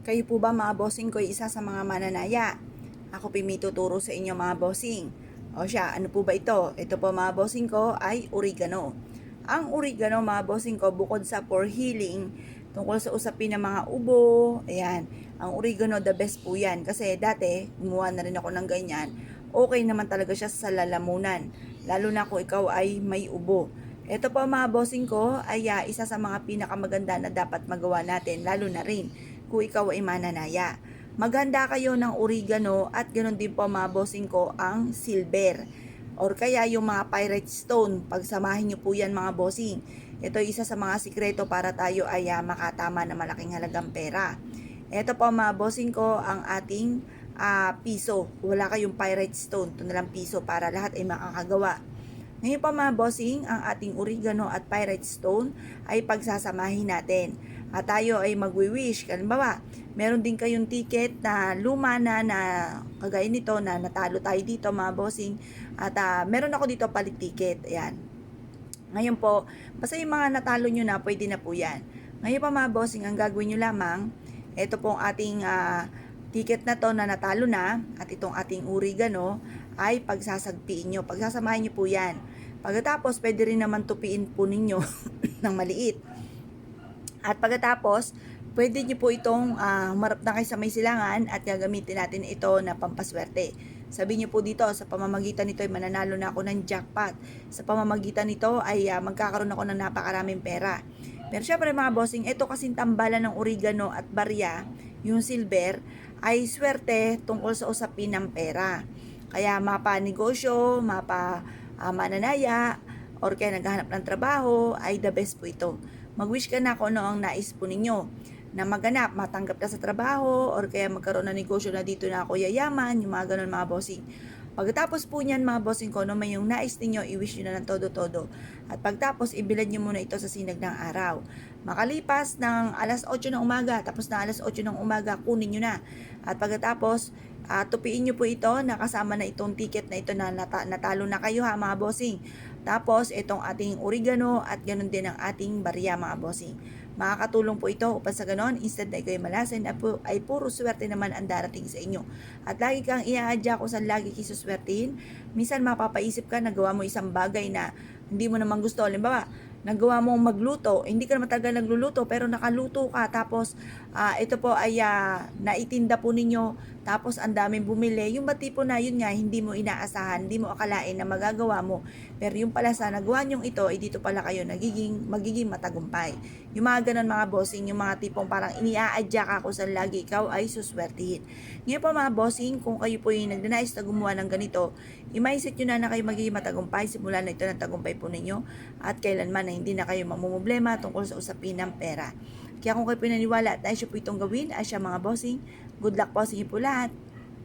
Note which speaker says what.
Speaker 1: Kayo po ba mga bossing ko isa sa mga mananaya? Ako may tuturo sa inyo mga bossing. O siya, ano po ba ito? Ito po mga bossing ko ay oregano. Ang oregano mga bossing ko bukod sa for healing, tungkol sa usapin ng mga ubo, ayan, ang oregano the best po yan. Kasi dati, gumawa na rin ako ng ganyan. Okay naman talaga siya sa lalamunan. Lalo na kung ikaw ay may ubo. Ito po mga bossing ko ay isa sa mga pinakamaganda na dapat magawa natin, lalo na rin kung ikaw ay mananaya. Maghanda kayo ng oregano at ganoon din po mga bossing ko ang silver or kaya yung mga pyrite stone. Pagsamahin nyo po yan mga bossing. Ito isa sa mga sikreto para tayo ay makatama na malaking halagang pera. Ito po mga bossing ko ang ating piso. Wala kayong pyrite stone, ito na lang piso para lahat ay makakagawa. Ngayon pa mga bossing, ang ating oregano at pyrite stone ay pagsasamahin natin. At tayo ay magwi-wish. Halimbawa, meron din kayong ticket na luma na kagaya nito na natalo tayo dito mga bossing. At meron ako dito palit ticket. Ayan. Ngayon po, basta yung mga natalo nyo na, pwede na po yan. Ngayon pa mga bossing, ang gagawin nyo lamang, ito pong ating ticket na to na natalo na at itong ating oregano ay pagsasagpiin nyo. Pagsasamahin nyo po yan. Pagkatapos, pwede rin naman tupiin po ninyo ng maliit. At pagkatapos, pwede nyo po itong humarap na kayo sa may silangan at gagamitin natin ito na pampaswerte. Sabihin nyo po dito, sa pamamagitan nito ay mananalo na ako ng jackpot. Sa pamamagitan nito ay magkakaroon ako ng napakaraming pera. Pero syempre mga bossing, ito kasing tambalan ng oregano at barya, yung silver, ay swerte tungkol sa usapin ng pera. Kaya mapa-negosyo, mananaya, or kaya naghahanap ng trabaho, ay the best po ito. Mag-wish ka na kung ano ang nais po ninyo na maganap, matanggap ka sa trabaho, or kaya magkaroon ng negosyo na dito na ako yayaman, yung mga ganun mga bossing. Pagkatapos po niyan mga bossing ko, may yung nais ninyo, i-wish nyo na ng todo-todo. At pagtapos, ibilad nyo muna ito sa sinag ng araw. Makalipas ng alas 8 ng umaga, tapos na alas 8 ng umaga, kunin nyo na. At pagkatapos, tupiin nyo po ito, nakasama na itong ticket na ito na natalo na kayo ha mga bossing. Tapos, itong ating oregano at ganun din ang ating barya mga bossing. Makakatulong po ito upang sa ganon, instead na ikaw malasin ay puro swerte naman ang darating sa inyo. At lagi kang iaadya kung saan lagi kisuswertein. Minsan mapapaisip ka, nagawa mo isang bagay na hindi mo naman gusto. Halimbawa, nagawa mong magluto, hindi ka naman talaga nagluluto pero nakaluto ka, tapos ito po ay naitinda po ninyo, tapos ang daming bumili, yung ba tipo na yun nga, hindi mo inaasahan, hindi mo akalain na magagawa mo, pero yung pala sa nagawa nyong ito, ay dito pala kayo magiging matagumpay. Yung mga ganun mga bossing, yung mga tipong parang iniaadya ka kung saan lagi ikaw ay suswertihin. Ngayon po mga bossing, kung kayo po yung nagnanais na gumawa ng ganito, i-mindset nyo na kayo magiging matagumpay, simula na ito ng tagumpay po ninyo, at kailanman na hindi na kayo mamumblema tungkol sa usapin ng pera. Kaya kung kayo pinaniwala at nais po itong gawin, ay siya mga bossing, good luck po sa inyo po lahat.